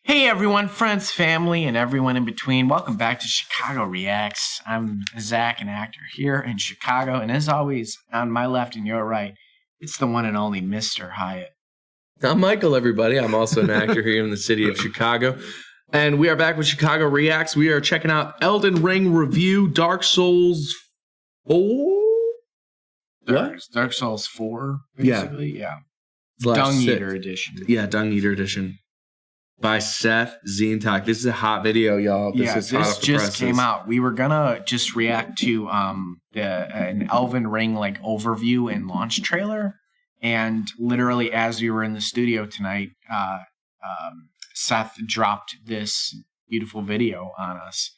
Hey everyone, friends, family, and everyone in between. Welcome back to Chicago Reacts. I'm Zach, an actor here in Chicago, and as always, on my left and your right, it's the one and only Mr. Hyatt. I'm Michael, everybody. I'm also an actor here in the city of Chicago. And we are back with Chicago Reacts. We are checking out Elden Ring review, Dark Souls 4? Dark Souls 4, basically? Yeah. Dung Eater Edition. Yeah, Dung Eater Edition. By SsethTzeentach. This is a hot video, y'all. This just came out. We were gonna just react to an Elden Ring like overview and launch trailer, and literally as we were in the studio tonight, Seth dropped this beautiful video on us.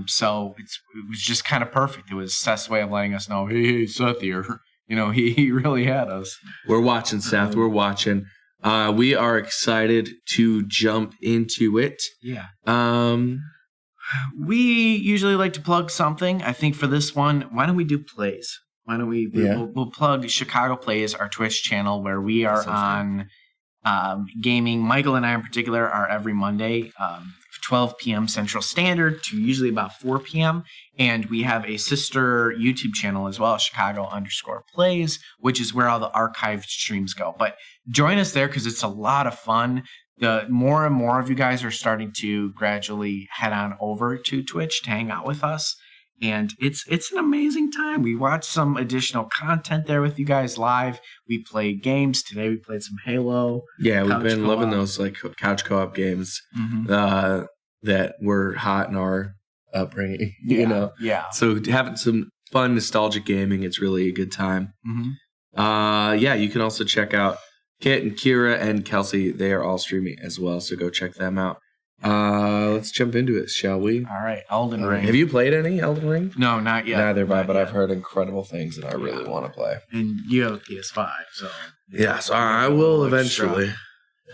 So it was just kind of perfect. It was Seth's way of letting us know, hey, Seth here. You know, he really had us. We're watching, Seth. We're watching. We are excited to jump into it. Yeah. We usually like to plug something. I think for this one, why don't we do plays? Why don't we'll plug Chicago Plays, our Twitch channel, where we are on gaming. Michael and I in particular are every Monday, 12 p.m. Central Standard to usually about 4 p.m. And we have a sister YouTube channel as well, Chicago_Plays, which is where all the archived streams go. But join us there because it's a lot of fun. The more and more of you guys are starting to gradually head on over to Twitch to hang out with us. And it's an amazing time. We watch some additional content there with you guys live. We play games. Today we played some Halo. Yeah, we've been loving those like couch co-op games that were hot in our upbringing. You know? Yeah. So having some fun nostalgic gaming, it's really a good time. Yeah, you can also check out Kit and Kira and Kelsey. They are all streaming as well, so go check them out. Let's jump into it, shall we? All right, Elden Ring. Have you played any Elden Ring? No, not yet. Neither have I, but I've heard incredible things and I really want to play. And you have a PS5, so... Yes, I will eventually.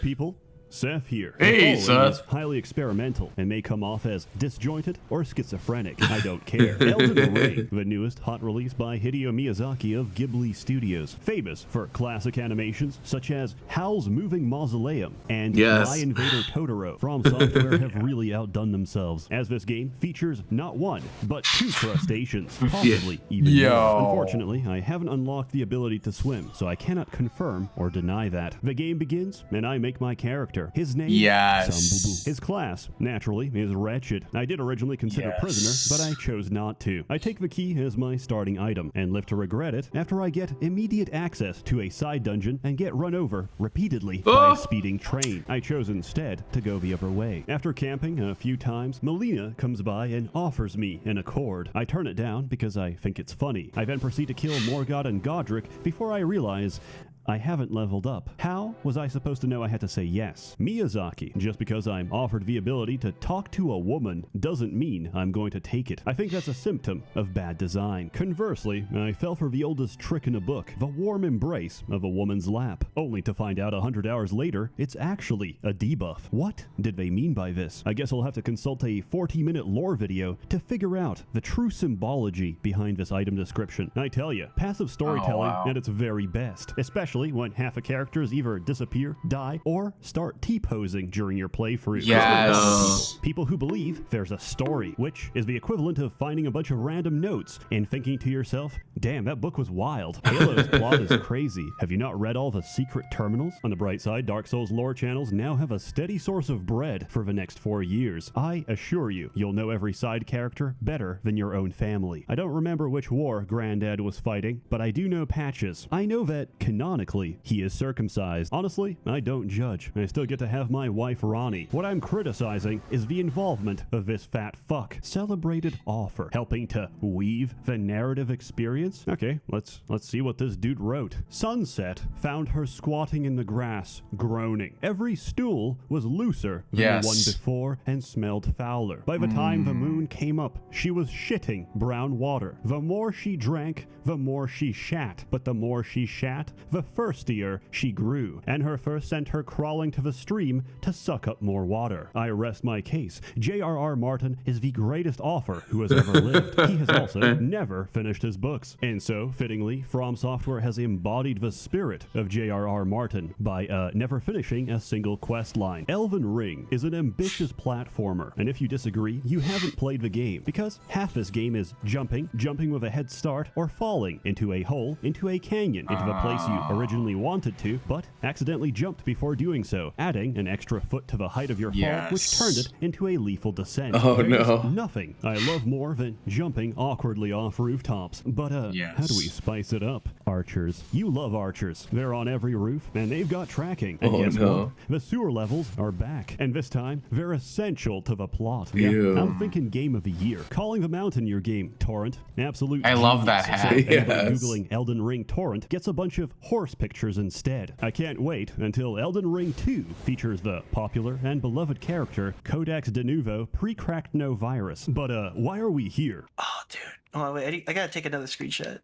People, Seth here. Hey, Seth. Is highly experimental and may come off as disjointed or schizophrenic. I don't care. Elden Ring, the newest hot release by Hideo Miyazaki of Ghibli Studios, famous for classic animations such as Howl's Moving Mausoleum and My Invader Totoro. From Software have really outdone themselves, as this game features not one, but two crustaceans, possibly even more. Unfortunately, I haven't unlocked the ability to swim, so I cannot confirm or deny that. The game begins, and I make my character. His name, Sambubu. His class, naturally, is wretched. I did originally consider prisoner, but I chose not to. I take the key as my starting item, and live to regret it after I get immediate access to a side dungeon and get run over repeatedly by a speeding train. I chose instead to go the other way. After camping a few times, Melina comes by and offers me an accord. I turn it down because I think it's funny. I then proceed to kill Morgott and Godric before I realize I haven't leveled up. How was I supposed to know I had to say yes? Miyazaki, just because I'm offered the ability to talk to a woman doesn't mean I'm going to take it. I think that's a symptom of bad design. Conversely, I fell for the oldest trick in the book, the warm embrace of a woman's lap, only to find out 100 hours later it's actually a debuff. What did they mean by this? I guess I'll have to consult a 40-minute lore video to figure out the true symbology behind this item description. I tell you, passive storytelling at its very best, especially when half of characters either disappear, die, or start T-posing during your playthrough. Yes. People who believe there's a story, which is the equivalent of finding a bunch of random notes and thinking to yourself, damn, that book was wild. Halo's plot is crazy. Have you not read all the secret terminals? On the bright side, Dark Souls lore channels now have a steady source of bread for the next 4 years. I assure you, you'll know every side character better than your own family. I don't remember which war Granddad was fighting, but I do know Patches. I know that, canonically, he is circumcised. Honestly, I don't judge. I still get to have my wife Ronnie. What I'm criticizing is the involvement of this fat fuck. Celebrated offer, helping to weave the narrative experience? Okay, let's see what this dude wrote. Sunset found her squatting in the grass, groaning. Every stool was looser than the one before and smelled fouler. By the time the moon came up, she was shitting brown water. The more she drank, the more she shat. But the more she shat, the thirstier she grew, and her thirst sent her crawling to the stream to suck up more water. I rest my case. J.R.R. Martin is the greatest author who has ever lived. He has also never finished his books. And so, fittingly, From Software has embodied the spirit of J.R.R. Martin by never finishing a single quest line. Elden Ring is an ambitious platformer, and if you disagree, you haven't played the game, because half this game is jumping with a head start, or falling into a hole, into a canyon, into the place you originally wanted to, but accidentally jumped before doing so, adding an extra foot to the height of your fall, which turned it into a lethal descent. Oh, There's nothing I love more than jumping awkwardly off rooftops. But how do we spice it up? Archers. You love archers. They're on every roof, and they've got tracking. And guess what? The sewer levels are back, and this time, they're essential to the plot. Yeah, I'm thinking game of the year. Calling the mountain your game, Torrent. Absolute I love that hat. So anybody Googling Elden Ring Torrent gets a bunch of horse pictures instead. I can't wait until Elden Ring 2 features the popular and beloved character Codex de Nuvo pre-cracked no virus. But why are we here? Oh, dude. Oh, wait, I gotta take another screenshot.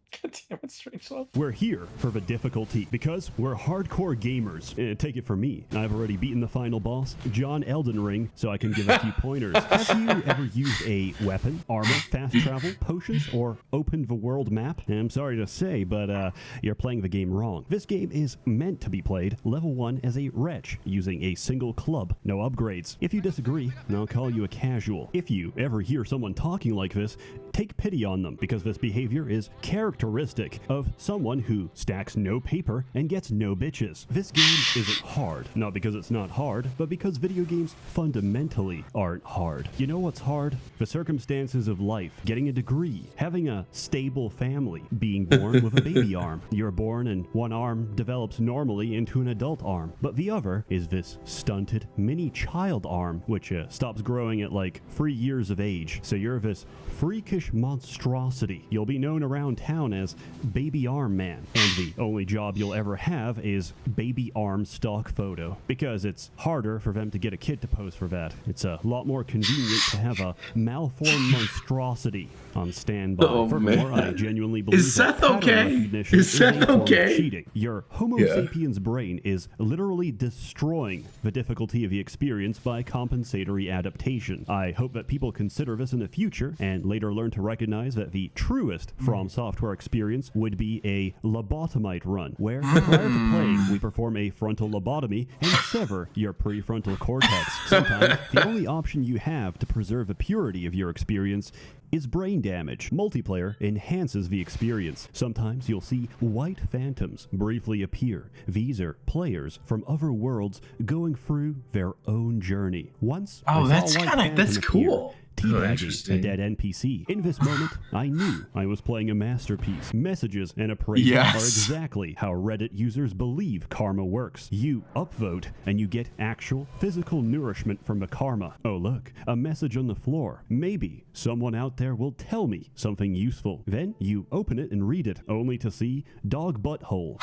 We're here for the difficulty because we're hardcore gamers. Take it from me. I've already beaten the final boss, John Elden Ring, so I can give a few pointers. Have you ever used a weapon, armor, fast travel, potions, or opened the world map? I'm sorry to say, but you're playing the game wrong. This game is meant to be played level 1 as a wretch, using a single club, no upgrades. If you disagree, I'll call you a casual. If you ever hear someone talking like this, take pity on them, because this behavior is characteristic of someone who stacks no paper and gets no bitches. This game isn't hard, not because it's not hard, but because video games fundamentally aren't hard. You know what's hard? The circumstances of life, getting a degree, having a stable family, being born with a baby arm. You're born and one arm develops normally into an adult arm, but the other is this stunted mini child arm, which stops growing at like 3 years of age. So you're this freakish monstrosity. You'll be known around town as Baby Arm Man, and the only job you'll ever have is baby arm stock photo, because it's harder for them to get a kid to pose for that. It's a lot more convenient to have a malformed monstrosity on standby. Furthermore, I genuinely believe is Seth okay? Is Seth okay? Cheating. Your Homo sapiens brain is literally destroying the difficulty of the experience by compensatory adaptation. I hope that people consider this in the future and later learn to recognize that the truest From Software experience would be a lobotomite run, where prior to playing, we perform a frontal lobotomy and sever your prefrontal cortex. Sometimes the only option you have to preserve the purity of your experience is brain damage. Multiplayer enhances the experience. Sometimes you'll see white phantoms briefly appear. These are players from other worlds going through their own journey. Once, that's cool. Teabagging a dead NPC. In this moment, I knew I was playing a masterpiece. Messages and appraisal are exactly how Reddit users believe karma works. You upvote, and you get actual physical nourishment from the karma. Oh look, a message on the floor. Maybe someone out there will tell me something useful. Then you open it and read it, only to see dog butthole.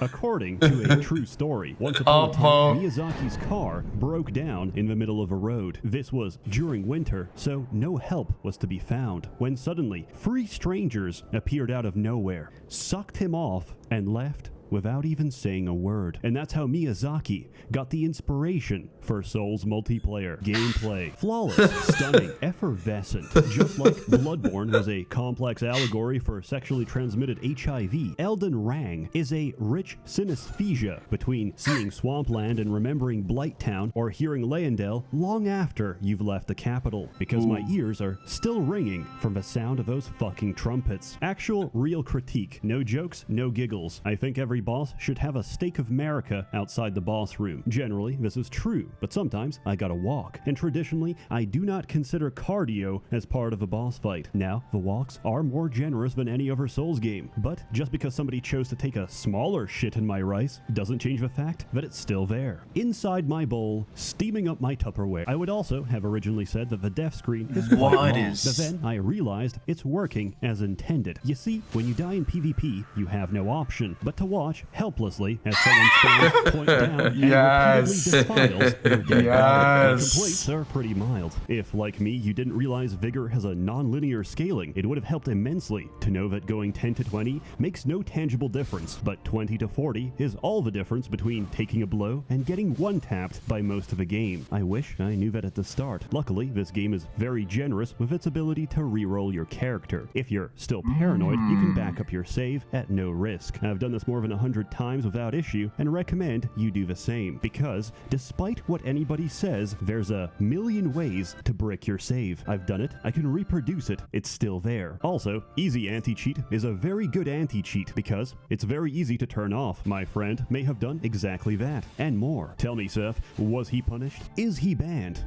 According to a true story, once upon a time, Miyazaki's car broke down in the middle of a road. This was during winter, so no help was to be found, when suddenly 3 strangers appeared out of nowhere, sucked him off, and left without even saying a word. And that's how Miyazaki got the inspiration for Souls multiplayer. Gameplay. Flawless, stunning, effervescent. Just like Bloodborne was a complex allegory for sexually transmitted HIV, Elden Ring is a rich synesthesia between seeing Swampland and remembering Blighttown, or hearing Leyendell long after you've left the capital, because my ears are still ringing from the sound of those fucking trumpets. Actual real critique. No jokes, no giggles. I think every boss should have a stake of America outside the boss room. Generally, this is true, but sometimes I gotta walk. And traditionally, I do not consider cardio as part of a boss fight. Now, the walks are more generous than any other Souls game, but just because somebody chose to take a smaller shit in my rice doesn't change the fact that it's still there. Inside my bowl, steaming up my Tupperware. I would also have originally said that the death screen is quite long, but then I realized it's working as intended. You see, when you die in PvP, you have no option but to walk watch helplessly as someone spells point down and repeatedly defiles your dead body. The complaints are pretty mild. If, like me, you didn't realize Vigor has a non-linear scaling, it would have helped immensely to know that going 10 to 20 makes no tangible difference, but 20 to 40 is all the difference between taking a blow and getting one-tapped by most of a game. I wish I knew that at the start. Luckily, this game is very generous with its ability to re-roll your character. If you're still paranoid, you can back up your save at no risk. I've done this more than 100 times without issue and recommend you do the same, because despite what anybody says, there's a million ways to brick your save. I've done it, I can reproduce it, it's still there. Also, easy anti-cheat is a very good anti-cheat because it's very easy to turn off. My friend may have done exactly that, and more. Tell me, Seth, was he punished? Is he banned?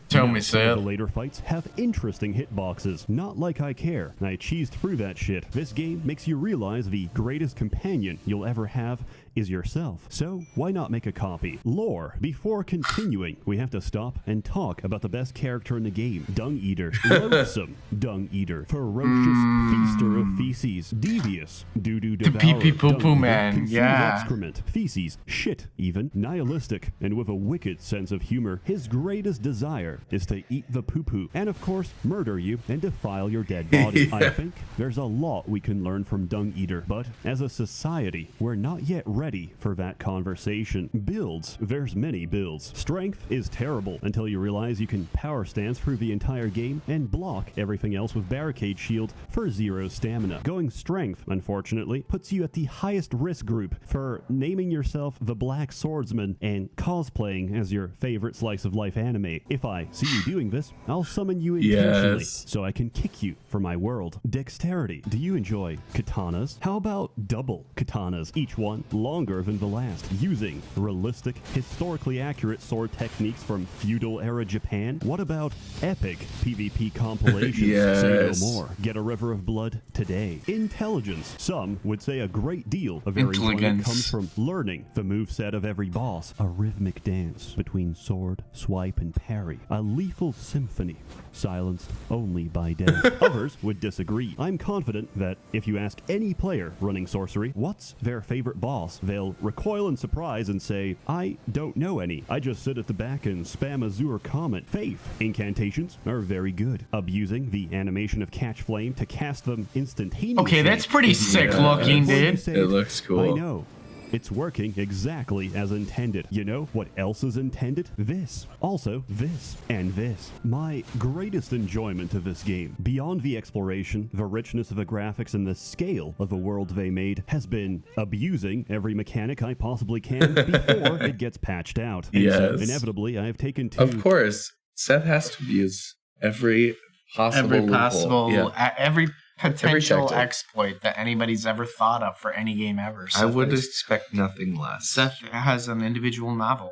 Tell me, Seth. The later fights have interesting hitboxes, not like I care. I cheesed through that shit. This game makes you realize the greatest companion you'll ever have is yourself. So why not make a copy? Lore. Before continuing, we have to stop and talk about the best character in the game. Dung Eater. Loathsome Dung Eater. Ferocious feaster of feces. Devious. Doo-doo devourer. The pee-pee-poo-poo man. Consumes Yeah. excrement. Feces. Shit even. Nihilistic. And with a wicked sense of humor, his greatest desire is to eat the poo-poo. And of course, murder you and defile your dead body. I think there's a lot we can learn from Dung Eater. But as a society, we're not yet ready for that conversation. Builds. There's many builds. Strength is terrible until you realize you can power stance through the entire game and block everything else with barricade shield for 0 stamina. Going strength, unfortunately, puts you at the highest risk group for naming yourself the Black Swordsman and cosplaying as your favorite slice of life anime. If I see you doing this, I'll summon you intentionally so I can kick you from my world. Dexterity. Do you enjoy katanas? How about double katanas, each one longer than the last, using realistic, historically accurate sword techniques from feudal era Japan? What about epic PvP compilations? Say no more. Get a river of blood today. Intelligence. Some would say a great deal of your enjoyment comes from learning the moveset of every boss. A rhythmic dance between sword, swipe, and parry. A lethal symphony, silenced only by death. Others would disagree. I'm confident that if you ask any player running sorcery what's their favorite boss, they'll recoil in surprise and say, I don't know any. I just sit at the back and spam Azure Comet. Faith. Incantations are very good. Abusing the animation of Catch Flame to cast them instantaneously. Okay, that's pretty sick looking, dude. It looks cool. I know. It's working exactly as intended. You know what else is intended? This. Also this. And this. My greatest enjoyment of this game, beyond the exploration, the richness of the graphics, and the scale of the world they made, has been abusing every mechanic I possibly can before it gets patched out. And so inevitably, I've taken to... Of course, Seth has to abuse every possible every potential exploit that anybody's ever thought of for any game ever. I would expect nothing less. Seth has an individual novel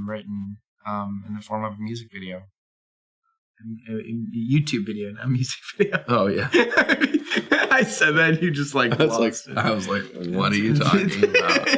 written in the form of a music video. A YouTube video, not a music video. Oh, yeah. I said that, you just like... I was like, what are you talking about?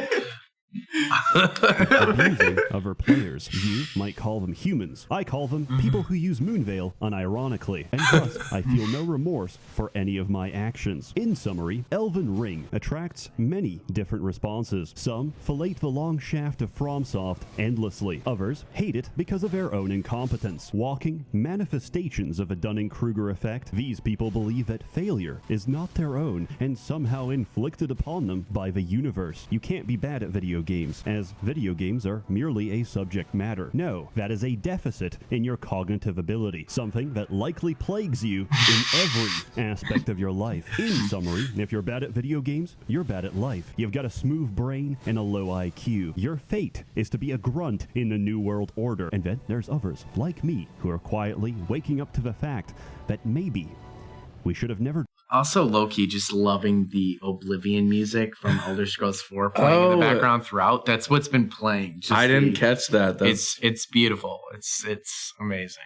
Abusing other players. You might call them humans. I call them people who use Moonveil unironically, and thus I feel no remorse for any of my actions. In summary, Elden Ring attracts many different responses. Some fillet the long shaft of FromSoft endlessly. Others hate it because of their own incompetence. Walking manifestations of a Dunning-Kruger effect, these people believe that failure is not their own and somehow inflicted upon them by the universe. You can't be bad at video games, as video games are merely a subject matter. No, that is a deficit in your cognitive ability, something that likely plagues you in every aspect of your life. In summary, if you're bad at video games, you're bad at life. You've got a smooth brain and a low IQ. Your fate is to be a grunt in the New World Order. And then there's others, like me, who are quietly waking up to the fact that maybe we should have never... Also, low-key, just loving the Oblivion music from Elder Scrolls 4 playing in the background throughout. That's what's been playing. I didn't catch that. It's beautiful. It's amazing.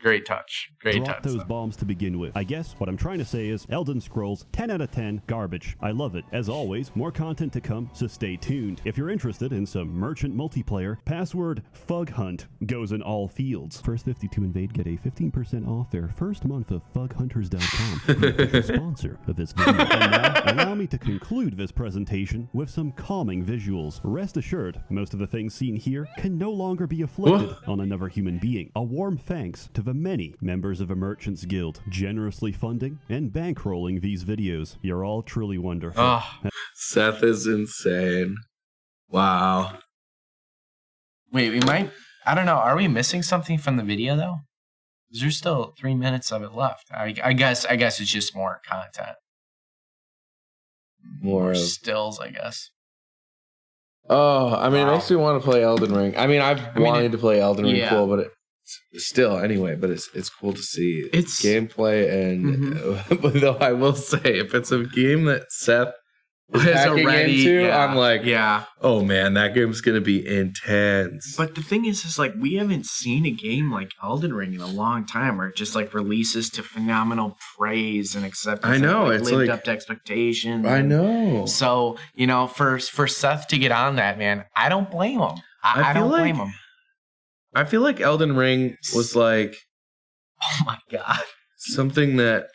Great touch. Great Drop touch. those bombs to begin with. I guess what I'm trying to say is Elden Scrolls 10 out of 10 garbage. I love it. As always, more content to come, so stay tuned. If you're interested in some merchant multiplayer, password FUGHUNT goes in all fields. First 52 invade get a 15% off their first month of FUGHunters.com, the official sponsor of this video. And now, allow me to conclude this presentation with some calming visuals. Rest assured, most of the things seen here can no longer be afflicted on another human being. A warm thanks to the many members of a Merchants Guild generously funding and bankrolling these videos. You're all truly wonderful. Seth is insane. Wow. Wait, we might... I don't know. Are we missing something from the video, though? There's still 3 minutes of it left. I guess it's just more content. More stills, I guess. Oh, I mean, it makes me want to play Elden Ring. I mean, I've wanted to play Elden Ring cool, but still, anyway, but it's cool to see its gameplay. And but though I will say, if it's a game that Seth is already into, I'm like, oh man, that game's gonna be intense. But the thing is like we haven't seen a game like Elden Ring in a long time, where it just like releases to phenomenal praise and acceptance. I know, and, like, lived up to expectations. I know. So for Seth to get on that, man, I don't blame him. I don't blame him. I feel like Elden Ring was like, oh my god, something that.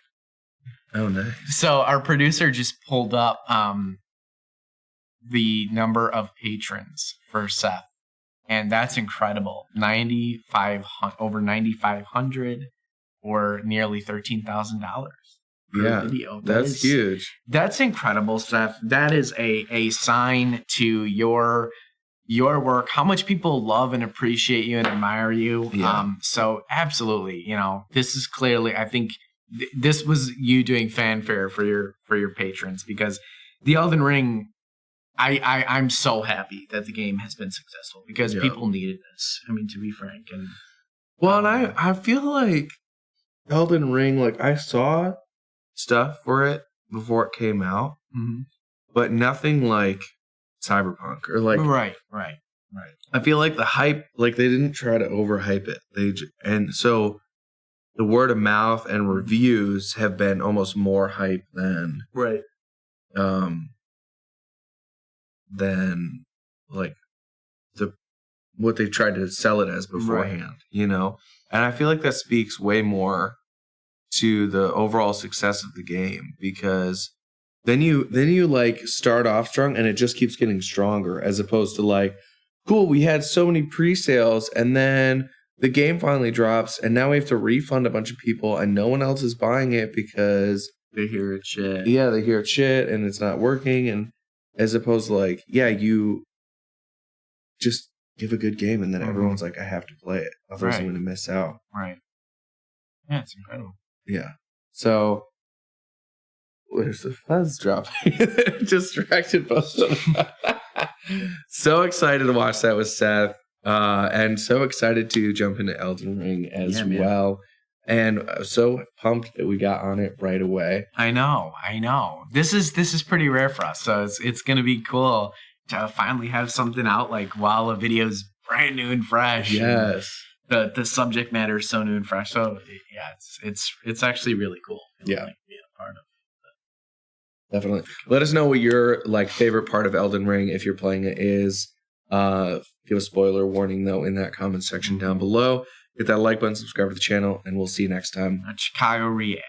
Oh, nice. So our producer just pulled up the number of patrons for Seth, and that's incredible. Over 9,500, or nearly $13,000 per video. That's huge. That's incredible, Seth. That is a sign to your work, how much people love and appreciate you and admire you. Yeah. So absolutely, this is clearly, I think. This was you doing fanfare for your patrons, because the Elden Ring, I'm so happy that the game has been successful, because people needed this. I mean, to be frank, and I feel like Elden Ring, like I saw stuff for it before it came out, but nothing like Cyberpunk or like right. I feel like the hype, like they didn't try to overhype it. And so. The word of mouth and reviews have been almost more hype than like what they tried to sell it as beforehand, And I feel like that speaks way more to the overall success of the game, because then you like start off strong and it just keeps getting stronger, as opposed to like, cool, we had so many pre-sales and then the game finally drops, and now we have to refund a bunch of people, and no one else is buying it because they hear it's shit. Yeah, they hear it's shit, and it's not working. And as opposed to like, you just give a good game, and then everyone's like, I have to play it, otherwise I'm going to miss out. Right. Yeah, it's incredible. Yeah. So, where's the fuzz dropping? Distracted both of them. So excited to watch that with Seth. And so excited to jump into Elden Ring as well. And so pumped that we got on it right away. I know. This is pretty rare for us. So it's going to be cool to finally have something out like while a video's brand new and fresh. Yes. And the subject matter is so new and fresh. So yeah, it's actually really cool. Yeah. Like being a part of it. Definitely. Let us know what your like favorite part of Elden Ring, if you're playing it, is. Give a spoiler warning though in that comment section down below. Hit that like button, subscribe to the channel, and we'll see you next time on Chicago React.